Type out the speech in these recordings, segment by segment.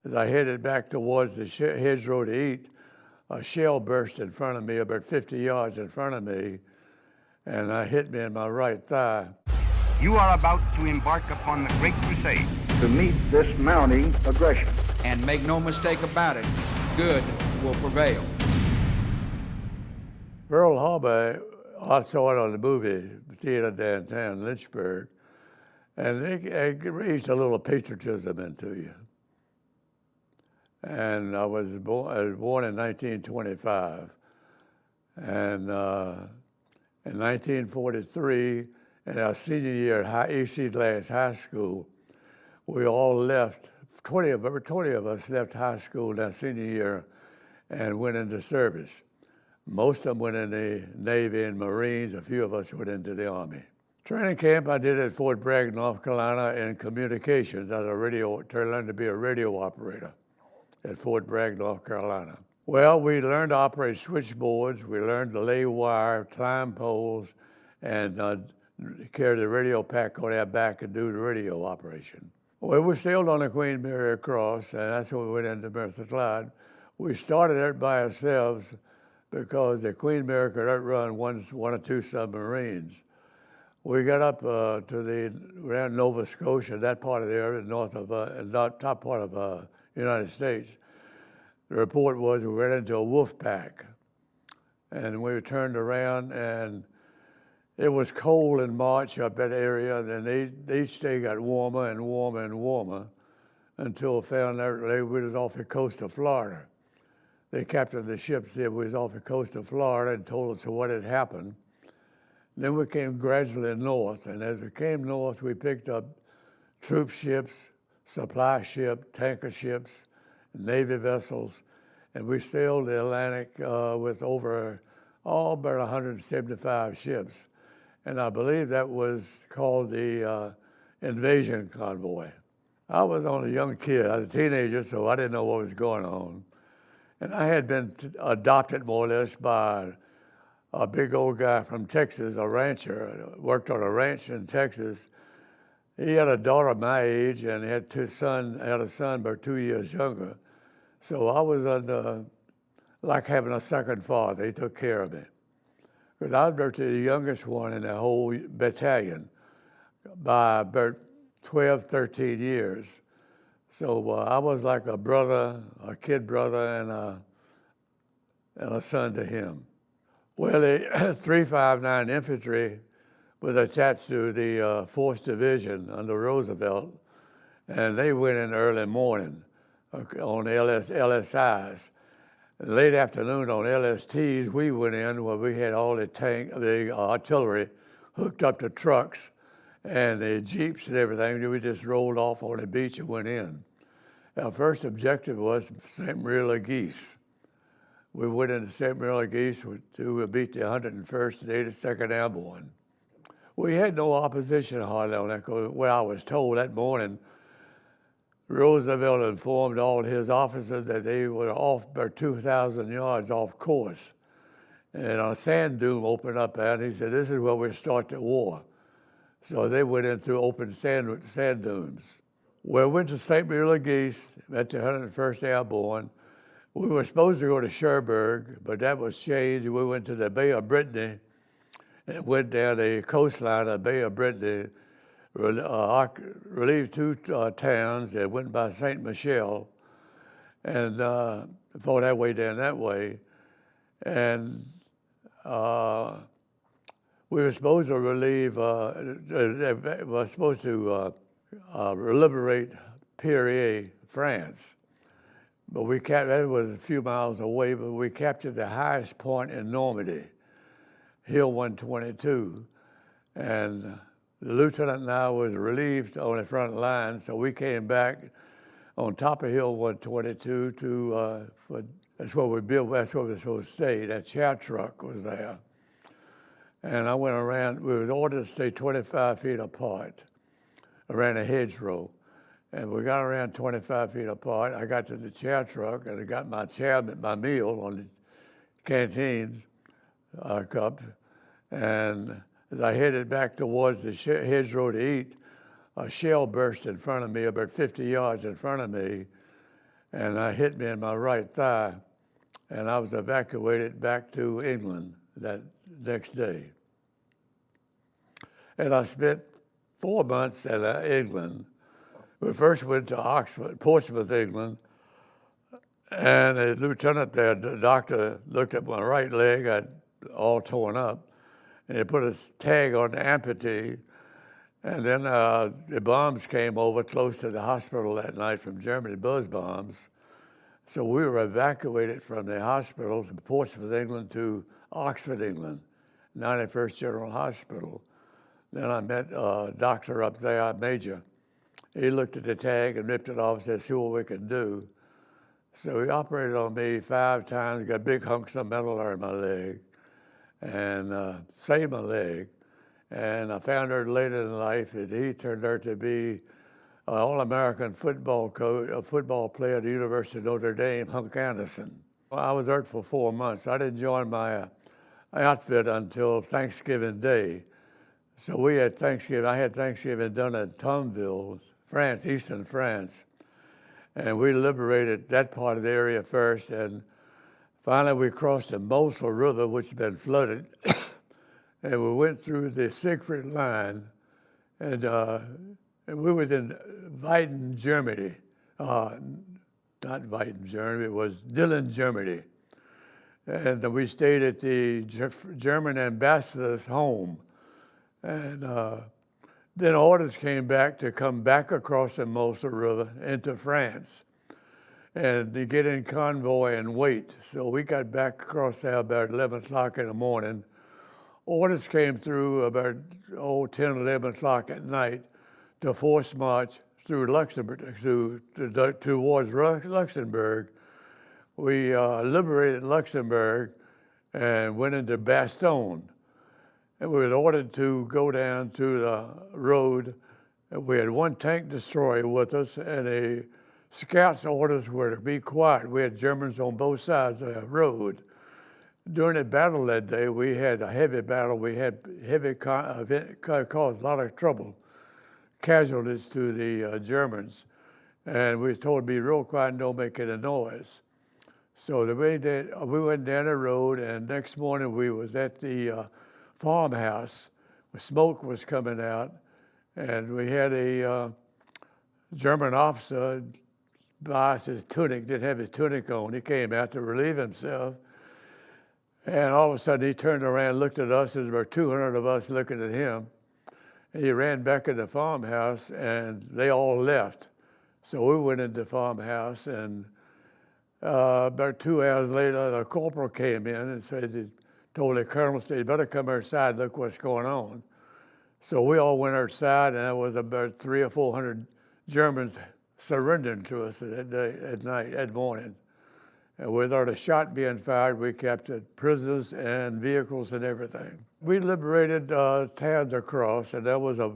As I headed back towards the hedgerow to eat, a shell burst in front of me, about 50 yards in front of me, and hit me in my right thigh. You are about to embark upon the Great Crusade. To meet this mounting aggression. And make no mistake about it, good will prevail. Pearl Harbor, I saw it on the movie theater downtown Lynchburg, and it raised a little patriotism into you. And I was born in 1925, and in 1943, in our senior year at A.C. Glass High School, we all left. 20 of us left high school that senior year and went into service. Most of them went in the Navy and Marines. A few of us went into the Army. Training camp I did at Fort Bragg, North Carolina, in communications as learned to be a radio operator at Fort Bragg, North Carolina. Well, we learned to operate switchboards. We learned to lay wire, climb poles, and carry the radio pack on our back and do the radio operation. Well, we sailed on the Queen Mary across, and that's when we went into Merthyr Clyde. We started it by ourselves because the Queen Mary could outrun one or two submarines. We got up around Nova Scotia, that part of the area, north of, top part of United States. The report was we ran into a wolf pack, and we turned around, and it was cold in March up that area, and then each day got warmer and warmer and warmer until found out we was off the coast of Florida. The captain of the ship said we was off the coast of Florida and told us what had happened. Then we came gradually north, and as we came north, we picked up troop ships, supply ship, tanker ships, Navy vessels, and we sailed the Atlantic with over about 175 ships. And I believe that was called the invasion convoy. I was only a young kid. I was a teenager, so I didn't know what was going on. And I had been adopted more or less by a big old guy from Texas, a rancher, worked on a ranch in Texas. He had a daughter my age, and he had a son about 2 years younger. So I was like having a second father. He took care of me. Because I was the youngest one in the whole battalion by about 12, 13 years. So I was like a brother, a kid brother, and a son to him. Well, the 359 Infantry was attached to the 4th Division under Roosevelt, and they went in early morning on LSIs. Late afternoon on LSTs, we went in where we had all the artillery hooked up to trucks and the jeeps and everything. We just rolled off on the beach and went in. Our first objective was St. Marie-la-Geese. We went into St. Marie-la-Geese to beat the 101st and 82nd Airborne. We had no opposition hardly on that. Well, I was told that morning, Roosevelt informed all his officers that they were off about 2,000 yards off course. And a sand dune opened up there, and he said, this is where we start the war. So they went in through open sand dunes. We went to St. Marie-la-Geese, met the 101st Airborne. We were supposed to go to Cherbourg, but that was changed. We went to the Bay of Brittany and went down the coastline of the Bay of Brittany, relieved two towns that went by St. Michel, and fought our way down that way. And we were supposed to liberate Perrier, France. But that was a few miles away, but we captured the highest point in Normandy, Hill 122. And the lieutenant and I was relieved on the front line, so we came back on top of Hill 122 that's where we built, that's where we were supposed to stay. That chow truck was there. And I went around, we were ordered to stay 25 feet apart around a hedgerow. And we got around 25 feet apart. I got to the chow truck, and I got my meal on the canteen cups. And as I headed back towards the hedgerow to eat, a shell burst in front of me, about 50 yards in front of me, and I hit me in my right thigh, and I was evacuated back to England that next day. And I spent 4 months in England. We first went to Oxford, Portsmouth, England, and a lieutenant there, the doctor, looked at my right leg, I'd all torn up, and he put a tag on the amputee. And then the bombs came over close to the hospital that night from Germany, buzz bombs. So we were evacuated from the hospital to Portsmouth, England, to Oxford, England, 91st General Hospital. Then I met a doctor up there, a major. He looked at the tag and ripped it off and said, see what we can do. So he operated on me 5 times, got big hunks of metal in my leg, and saved my leg. And I found out later in life that he turned out to be an All-American football coach, a football player at the University of Notre Dame, Hunk Anderson. I was there for 4 months. I didn't join my outfit until Thanksgiving Day. So we had Thanksgiving, I had Thanksgiving done at Tonville, France, eastern France. And we liberated that part of the area first. And finally we crossed the Mosel River, which had been flooded. And we went through the Siegfried line. And we were in Weiden, Germany. Not Weiden, Germany, it was Dillon, Germany. And we stayed at the German ambassador's home. And then orders came back to come back across the Mosel River into France and to get in convoy and wait. So we got back across there about 11 o'clock in the morning. Orders came through about 10, 11 o'clock at night to force march through Luxembourg, towards Luxembourg. We liberated Luxembourg and went into Bastogne. And we were ordered to go down to the road. We had 1 tank destroyer with us, and the scouts' orders were to be quiet. We had Germans on both sides of the road. During the battle that day, we had a heavy battle. We had caused a lot of trouble, casualties to the Germans. And we were told to be real quiet and don't make any noise. So we went down the road, and next morning we was at the farmhouse. Smoke was coming out, and we had a German officer buy us his tunic, didn't have his tunic on. He came out to relieve himself, and all of a sudden he turned around, looked at us. There was about 200 of us looking at him. And he ran back in the farmhouse, and they all left. So we went into the farmhouse, and about 2 hours later, the corporal came in and said, told the colonel, said, you better come outside, look what's going on. So we all went outside, and there was about 300 or 400 Germans surrendering to us that morning. And without a shot being fired, we captured prisoners and vehicles and everything. We liberated towns across, and there was a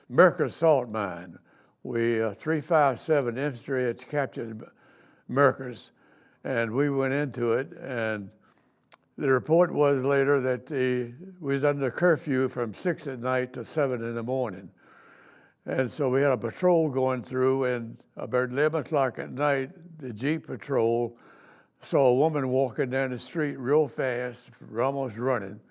Merkers salt mine. 357 infantry had captured Merkers, and we went into it, and the report was later that we was under curfew from 6 at night to 7 in the morning. And so we had a patrol going through, and about 11 o'clock at night, the Jeep patrol saw a woman walking down the street real fast, almost running.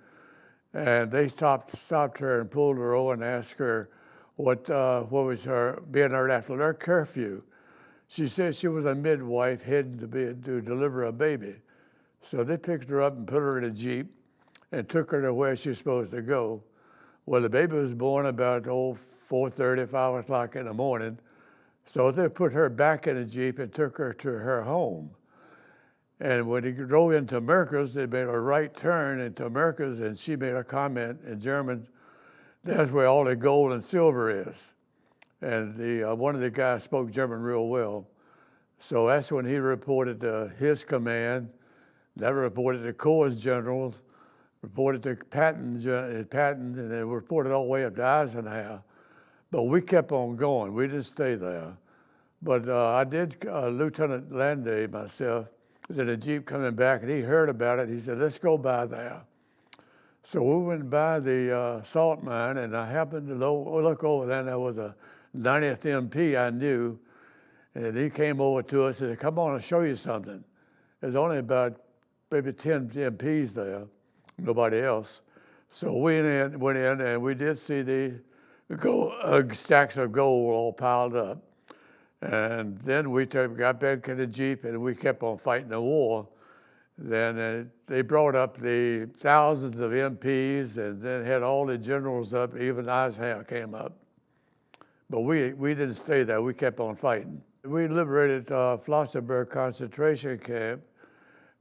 And they stopped her and pulled her over and asked her what was her being there after their curfew. She said she was a midwife heading to deliver a baby. So they picked her up and put her in a Jeep and took her to where she was supposed to go. Well, the baby was born about 4:30, 5 o'clock in the morning. So they put her back in a Jeep and took her to her home. And when he drove into Merkers, they made a right turn into Merkers, and she made a comment in German, that's where all the gold and silver is. And one of the guys spoke German real well. So that's when he reported to his command. That reported to Corps generals, reported to Patton, and they reported all the way up to Eisenhower. But we kept on going. We didn't stay there. But I did, Lieutenant Landay, myself, was in a Jeep coming back, and he heard about it. He said, let's go by there. So we went by the salt mine, and I happened to look over there, and there was a 90th MP I knew, And he came over to us and said, come on, I'll show you something. There's only about maybe 10 MPs there, nobody else. So we went in and we did see the stacks of gold all piled up. And then we got back in the Jeep and we kept on fighting the war. Then they brought up the thousands of MPs and then had all the generals up, even Eisenhower came up. But we didn't stay there, we kept on fighting. We liberated Flossenburg Concentration Camp,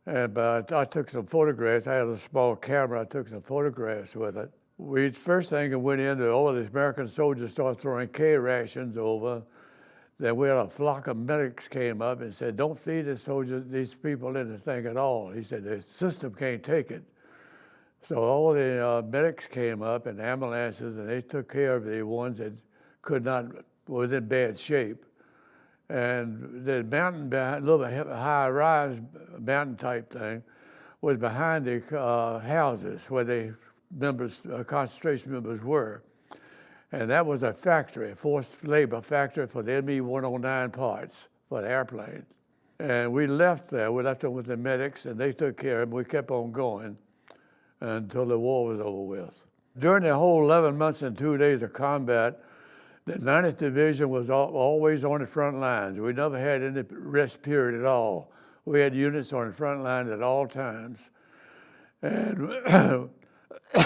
and I took some photographs. I had a small camera, I took some photographs with it. First thing that went into, the American soldiers started throwing K rations over. Then we had a flock of medics came up and said, don't feed the soldiers, these people anything at all. He said, the system can't take it. So all the medics came up and ambulances, and they took care of the ones that was in bad shape. And the mountain behind, a little high-rise mountain type thing, was behind the houses where the concentration members were. And that was a factory, a forced labor factory for the ME-109 parts for the airplanes. And we left there, we left them with the medics, and they took care of them. We kept on going until the war was over with. During the whole 11 months and 2 days of combat, the 9th Division was always on the front lines. We never had any rest period at all. We had units on the front line at all times. And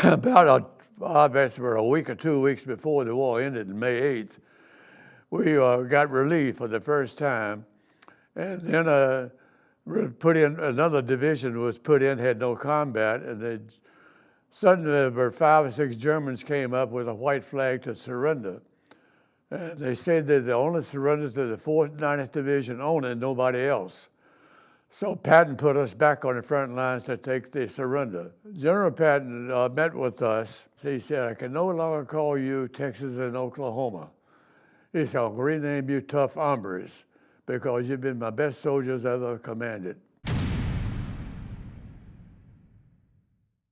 about a week or 2 weeks before the war ended, May 8th, we got relief for the first time. And then another division was put in, had no combat, and suddenly about 5 or 6 Germans came up with a white flag to surrender. And they said that they only surrendered to the 4th, 9th Division only, and nobody else. So Patton put us back on the front lines to take the surrender. General Patton met with us. He said, I can no longer call you Texas and Oklahoma. He said, I'm going to rename you Tough Hombres because you've been my best soldiers I've ever commanded.